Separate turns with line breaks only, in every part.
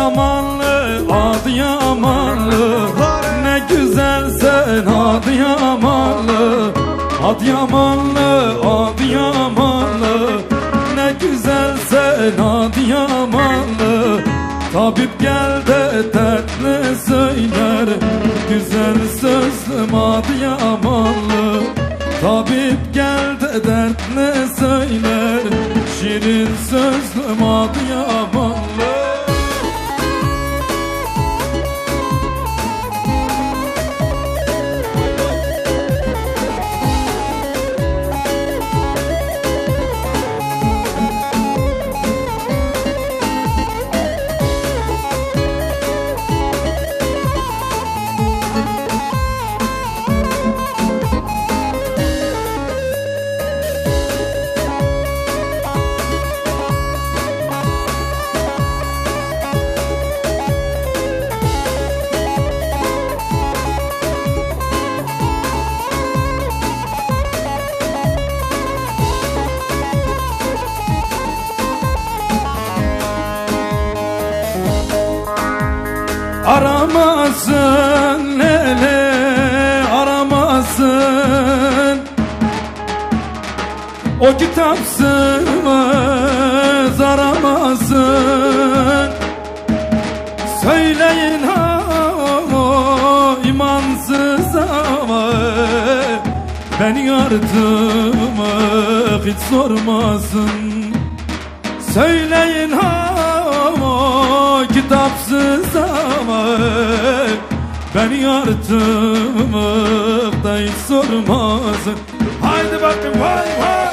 Adıyamanlı, Adıyamanlı, ne güzelsen Adıyamanlı. Adıyamanlı, Adıyamanlı, ne güzelsen Adıyamanlı. Tabip gel de dertli söyler, güzel sözlüm Adıyamanlı. Tabip gel de dertli söyler, şirin sözlüm Adıyamanlı. Aramazsın hele, aramazsın, o kitapsız aramazsın. Söyleyin ha o imansız ama beni ardımı hiç sormasın. Söyleyin ha o kitapsız ama beni artık da hiç sormasın. Haydi bakın vay vay.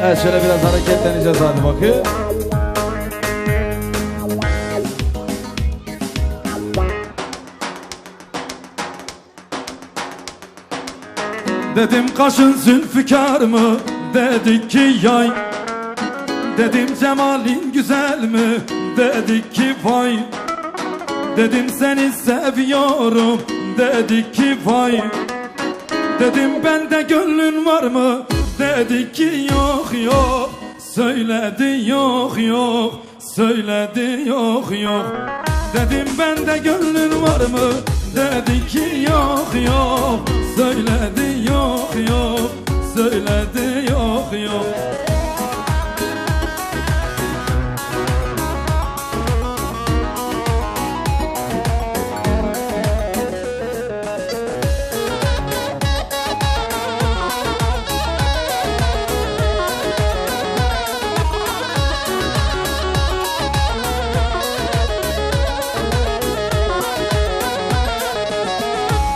Evet, şöyle biraz hareketleneceğiz, hadi bakayım.
Dedim kaşın zülfikar mı, dedi ki yay. Dedim cemalin güzel mi, dedi ki vay. Dedim seni seviyorum, dedi ki vay. Dedim bende gönlün var mı, dedi ki yok yok. Söyledi yok yok, söyledi yok yok. Dedim bende gönlün var mı, dedi ki yok yok. Söyledi yok yok, söyledi yok yok.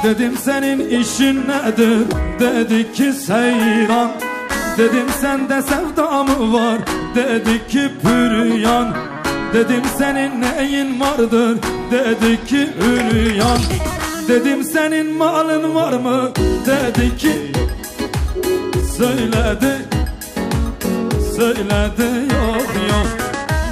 Dedim senin işin nedir, dedi ki seyran. Dedim sende sevda mı var, dedi ki büryan. Dedim senin neyin vardır, dedi ki üryan. Dedim senin malın var mı, dedi ki söyledi, söyledi yok yok.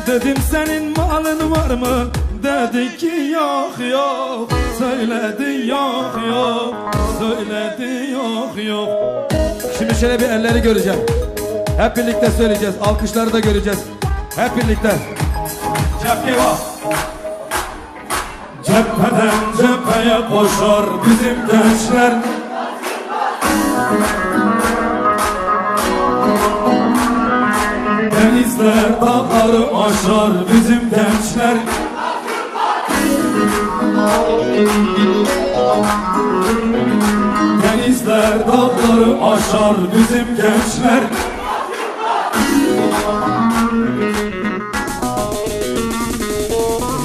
Dedim senin malın var mı, dedi ki yok yok. Söyledi yok yok, söyledi yok yok.
Şimdi şöyle bir elleri göreceğim. Hep birlikte söyleyeceğiz. Alkışları da göreceğiz. Hep birlikte.
Cephe var. Cepheden cepheye koşar bizim gençler. Denizler dağları aşar bizim gençler. Denizler dağları aşar bizim gençler.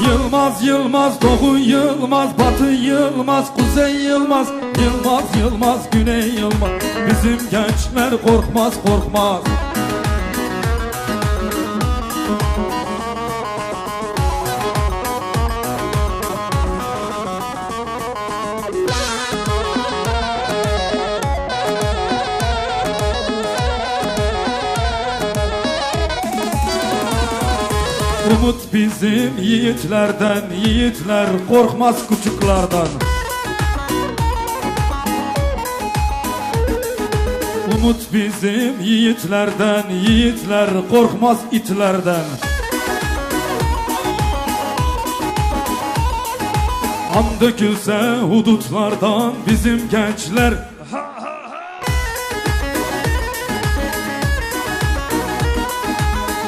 Yılmaz Yılmaz, Doğu Yılmaz, Batı Yılmaz, Kuzey Yılmaz, Yılmaz Yılmaz, Güney Yılmaz. Bizim gençler korkmaz korkmaz. Umut bizim yiğitlerden, yiğitler korkmaz küçüklerden. Umut bizim yiğitlerden, yiğitler korkmaz itlerden. An dökülse hudutlardan bizim gençler.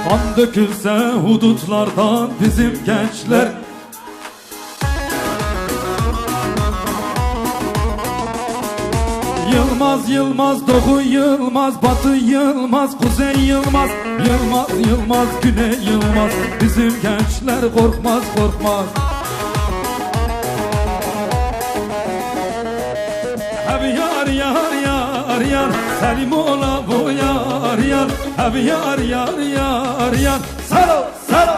Kan dökülse hudutlardan bizim gençler. Yılmaz Yılmaz, Doğu Yılmaz, Batı Yılmaz, Kuzey Yılmaz, Yılmaz Yılmaz, Güney Yılmaz. Bizim gençler korkmaz korkmaz. Hep yar yar yar yar, Selim ola bu yar yar. Hep yar yar yar yar, salo salo.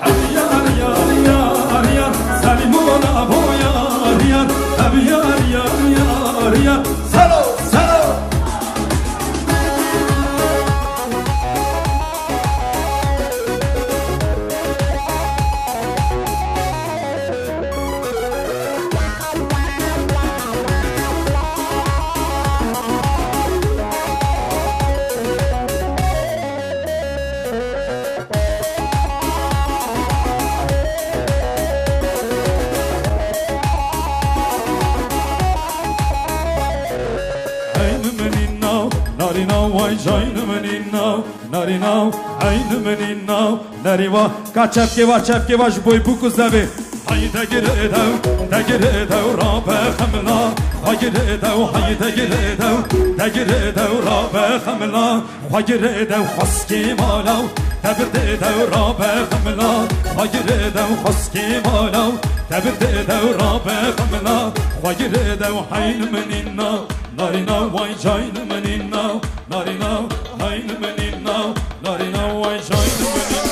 Hep yar yar yar yar, Selim ola bu yar yar. Hep yar yar yar yar, salo salo. Vay canımın innav, narinav, aynımın innav, nariva. Kaçepki var şu boy bu kız abi. Haydi giredev, de giredev, rabe hamla. Haydi giredev, haydi giredev, de giredev, rabe hamla. Haydi giredev, haski malav, tebidedev, rabe hamla. Haydi giredev, haski malav, tebidedev, rabe hamla. Haydi giredev, aynımın innav, narinav, vay canımın innav. Narina, haydi menina, narina, vay haydi menina.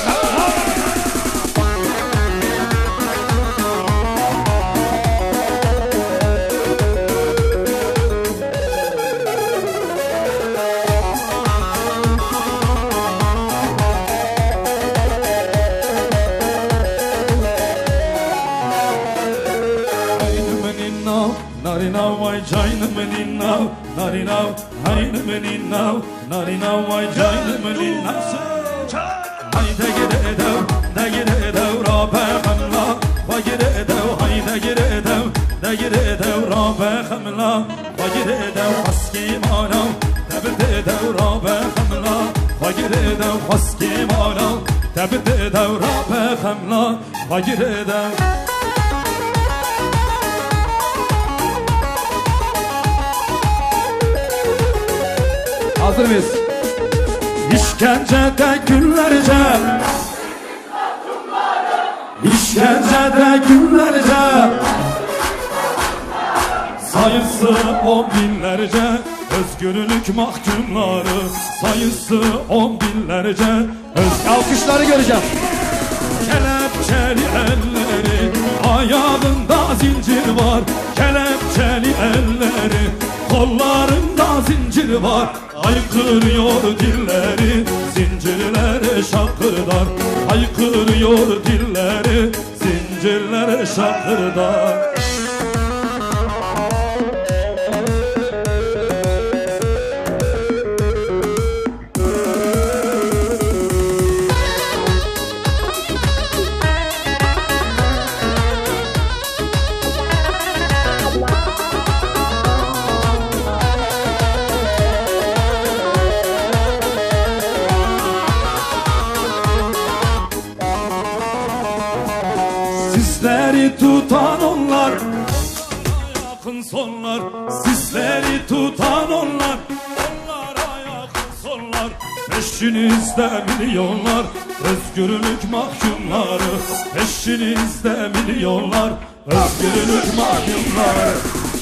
Narina, vay haydi menina, narina, haydi menina, narina, vay haydi menina. Haydi giredev, de giredev, rabe hamla. Vay giredev, haydi giredev, de giredev, rabe hamla. Vay giredev, haski malav, tebidedev, rabe hamla. Vay giredev, haski malav, tebidedev, rabe hamla. Vay giredev. Hazır mıyız? İşkencede günlerce, işkencede günlerce, sayısı 10 binlerce, özgürlük mahkumları, sayısı 10 binlerce. Alkışları göreceğim. Kelepçeli elleri, ayağında zincir var. Kelepçeli elleri, kollarında zincir var. Haykırıyor dilleri, zincirlere şakırdar. Haykırıyor dilleri, zincirlere şakırdar. Sisleri tutan onlar, yakın sonlar. Sisleri tutan onlar, onlara yakın sonlar. Peşinizde milyonlar, özgürlük mahkumları. Peşinizde milyonlar, özgürlük mahkumları.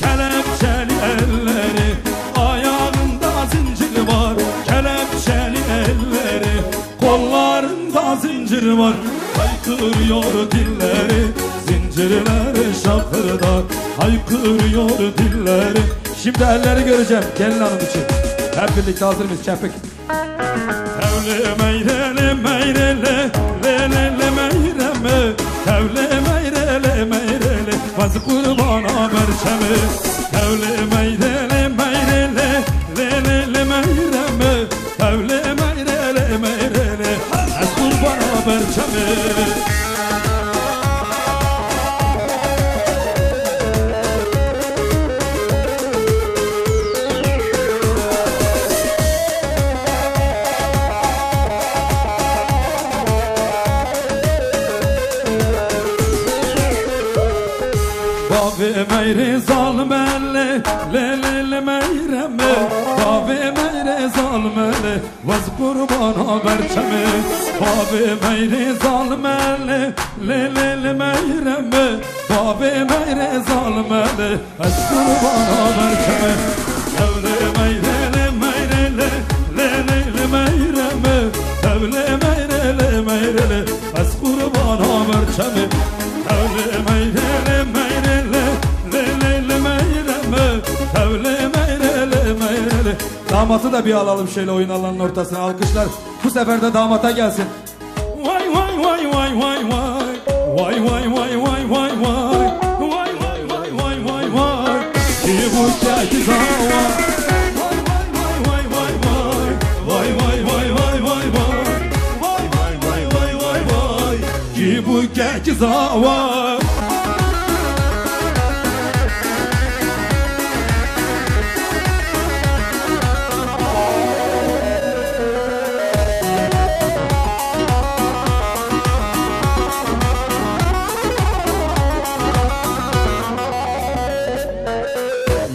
Kelepçeli elleri, ayağında zincir var. Kelepçeli elleri, kollarında zincir var. Haykırıyor dilleri, zincirleri şakırdar. Haykırıyor dilleri.
Şimdi elleri göreceğim gelin hanım için. Hep birlikte hazır mıyız? Çepik.
Tevle meyrele meyrele, lelele meyreme. Tevle meyrele meyrele, vaz kurbana berçemi. Tevle meyrele meyrele, lelele meyreme. Tevle meyrele meyrele, vaz kurbana berçemi. Bavi meyre zalmele, lelele meyreme. Bavi meyre zalmele, vaz kurbana berçemi. Bavi meyre zalmele, lelele meyreme. Bavi meyre zalmele, vaz kurbana berçemi. Tevle meyrele meyrele, lelele meyreme. Tevle meyrele meyrele, vaz kurbana berçemi. Tevle meyrele meyrele, lelele meyreme. Tevle meyrele meyrele.
Damatı da bir alalım şöyle oyun alanının ortasına. Alkışlar bu sefer de damata gelsin.
Vay vay vay vay vay vay. Vay vay vay vay vay vay. Vay vay vay vay vay vay. Ki bu keki zava. Vay vay vay vay vay. Vay vay vay vay vay vay. Vay vay vay vay vay vay. Ki bu keki zava.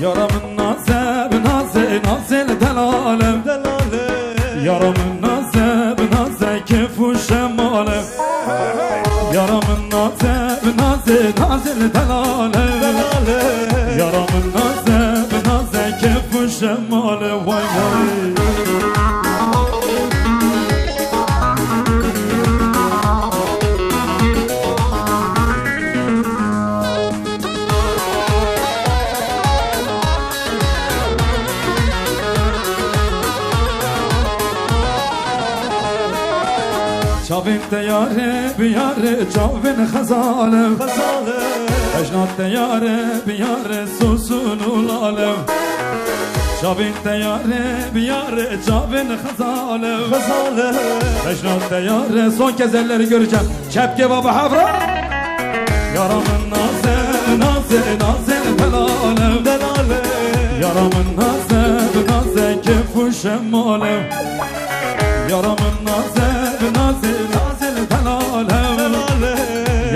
Yaramın nazeb naze nazel delalem delale. Yaramın nazeb naze kefu şemalem. Yaramın nazeb naze nazel delalem. Yaramın nazeb naze kefu şemalem. Vay vay. Çavin teyare biyare çavin khazalem. Ejnat teyare biyare susunul alem. Çavin teyare biyare çavin khazalem. Ejnat teyare.
Son kez elleri göreceğim. Çepke baba havra.
Yaramın naze naze naze delalem. Yaramın naze naze kefu şemalem. Yaramın naze naze naze delalem.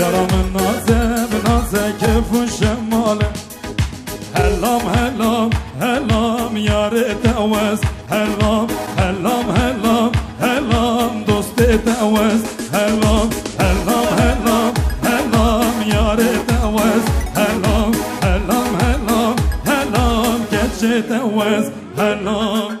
Yaramın naze naze kefu şemalem. Hellam hellam hellam yare tevez. Hellam hellam hellam hellam dost tevez. Hellam hellam hellam hellam yare tevez. Hellam hellam hellam hellam gece tevez. Hellam.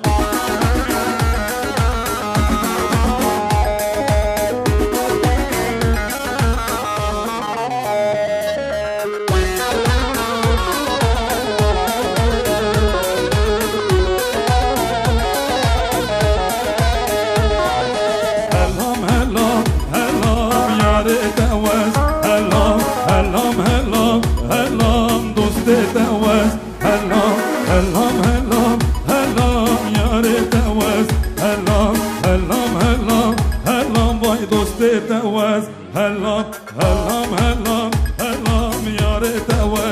Tevez, hellam, hellam, hellam, hellam, yare tevez, hellam, hellam, hellam, hellam, vay dost tevez, hellam, hellam, hellam, hellam, yare tevez.